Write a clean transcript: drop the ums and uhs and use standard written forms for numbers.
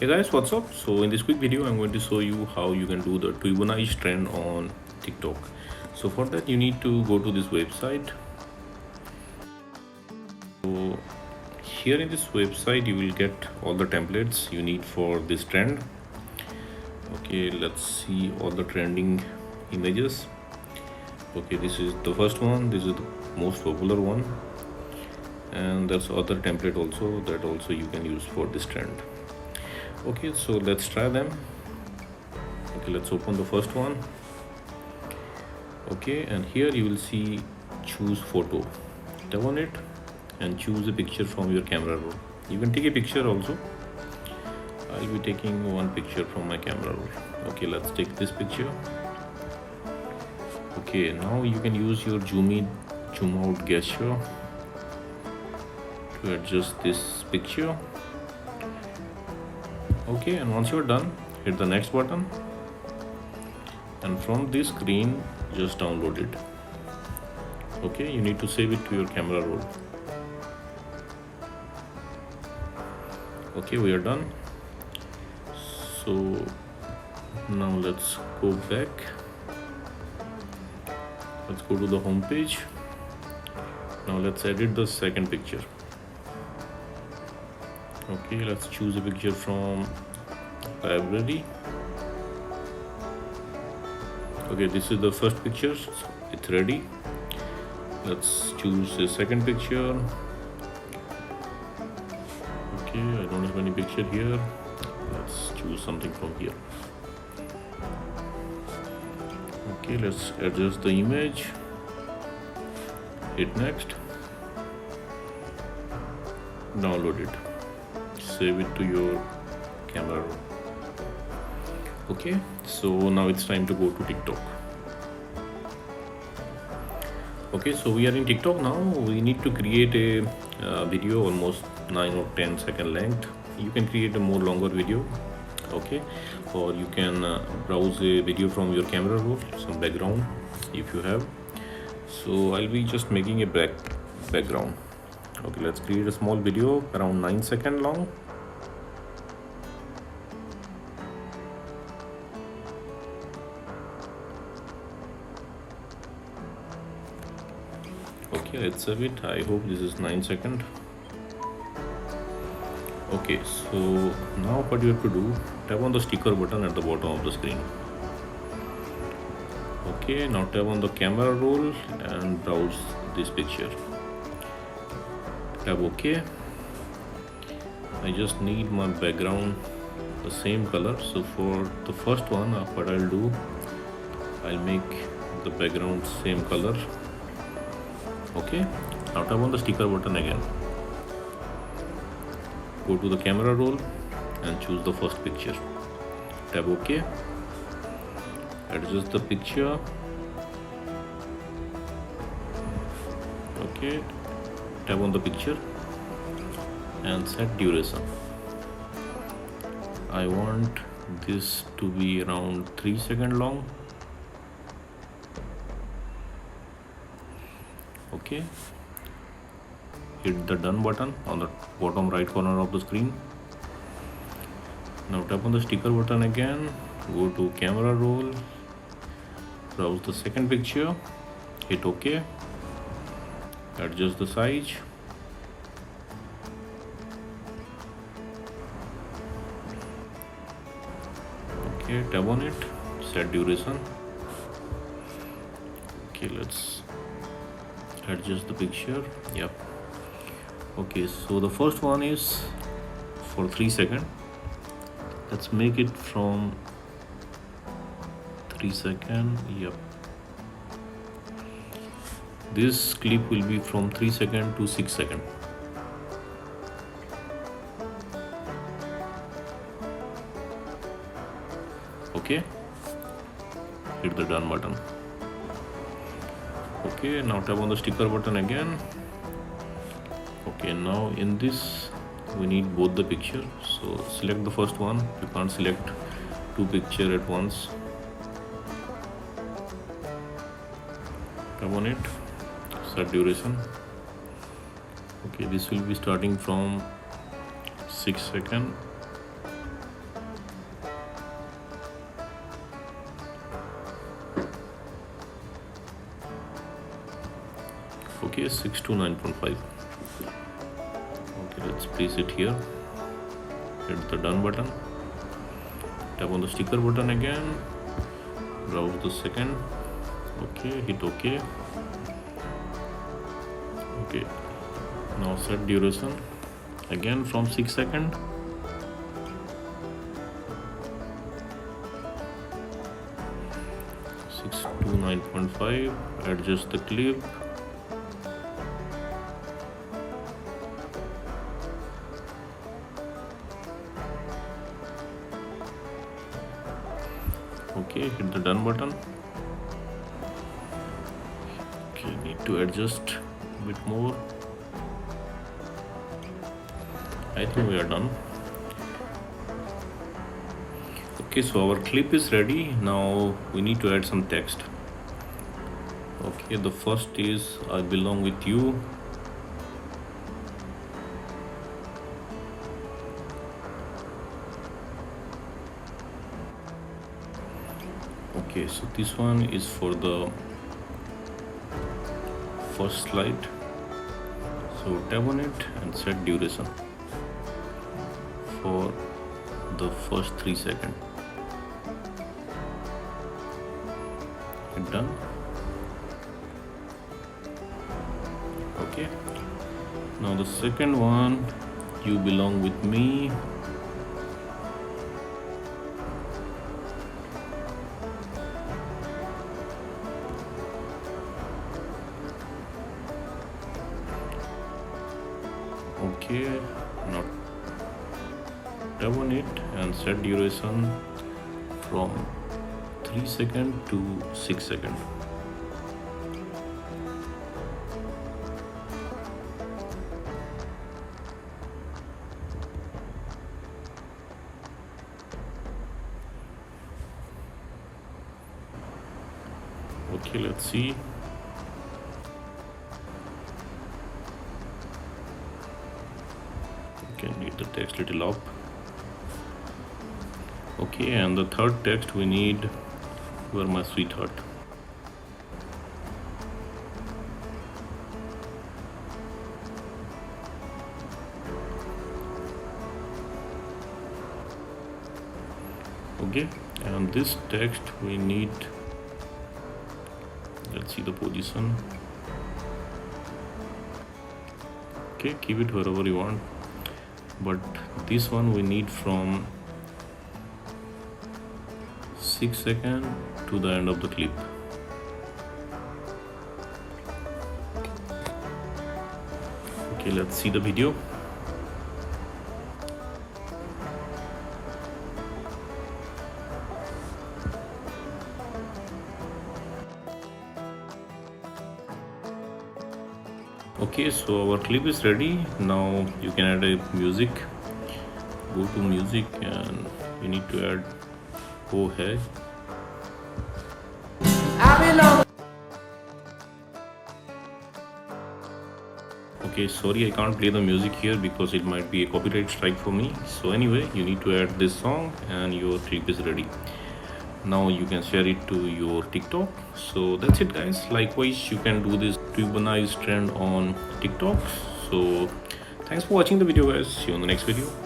Hey guys, what's up? So in this quick video I'm going to show you how you can do the Twibbonize trend on TikTok. So for that you need to go to this website. So here in this website you will get all the templates you need for this trend. Okay, let's see all the trending images. Okay, this is the first one, this is the most popular one, and there's other template also that also you can use for this trend. Okay, so let's try them. Okay, let's open the first one. Okay, and here you will see choose photo. Tap on it and choose a picture from your camera roll. You can take a picture also. I'll be taking one picture from my camera roll. Okay, let's take this picture. Okay, now you can use your zoom in, zoom out gesture to adjust this picture. Okay, and once you're done, hit the next button, and from this screen just download it. Okay, you need to save it to your camera roll. Okay, we are done. So now let's go back. Let's go to the home page. Now let's edit the second picture. Okay, let's choose a picture from library. Okay, this is the first picture, it's ready. Let's choose a second picture. Okay, I don't have any picture here. Let's choose something from here. Okay, let's adjust the image. Hit next. Download it. Save it to your camera roll. Okay, so now it's time to go to TikTok. Okay, so we are in TikTok now. We need to create a video almost 9 or 10 second length. You can create a more longer video, okay, or you can browse a video from your camera roll, some background if you have. So I'll be just making a background. Okay, let's create a small video around 9 seconds long. Okay, let's save it. I hope this is 9 seconds. Okay, so now what you have to do, tap on the sticker button at the bottom of the screen. Okay, now tap on the camera roll and browse this picture. Tap OK. I just need my background the same color. So for the first one, what I'll do, I'll make the background same color. Okay, now tap on the sticker button again. Go to the camera roll and choose the first picture. Tap OK. Adjust the picture. Okay, tap on the picture and set duration. I want this to be around 3 seconds long. Okay, hit the done button on the bottom right corner of the screen. Now tap on the sticker button again, go to camera roll, browse the second picture, hit OK, adjust the size. Okay, tap on it, set duration. Okay, let's adjust the picture. Yep. Okay, so the first one is for 3 seconds. Let's make it from 3 seconds. Yep. This clip will be from 3 seconds to 6 seconds. Okay, hit the done button. Okay, now tap on the sticker button again. Okay, now in this we need both the picture, so select the first one. You can't select two pictures at once. Tap on it, set duration. Okay, this will be starting from 6 seconds. Okay, 6 to 9.5. Okay, let's place it here. Hit the done button. Tap on the sticker button again. Browse the second. Okay, hit OK. Okay, now set duration again from 6 seconds. To 9.5. Adjust the clip. Okay, hit the done button. Okay, need to adjust a bit more. I think we are done. Okay, so our clip is ready. Now we need to add some text. Okay, the first is I belong with you. Okay, so this one is for the first slide. So tap on it and set duration for the first 3 seconds. Hit done. Okay, now the second one, you belong with me. Okay, now tap on it and set duration from 3 seconds to 6 seconds. Okay, let's see. Okay, need the text little up. Okay, and the third text we need, you are my sweetheart. Okay, and this text we need, let's see the position. Okay, keep it wherever you want, but this one we need from 6 seconds to the end of the clip. Okay, let's see the video. Okay, so our clip is ready. Now you can add a music. Go to music and you need to add Oh Hai. Okay, sorry I can't play the music here because it might be a copyright strike for me. So anyway, you need to add this song and your clip is ready. Now you can share it to your TikTok. So that's it guys. Likewise, you can do this Twibbonize trend on TikTok. So thanks for watching the video guys. See you on the next video.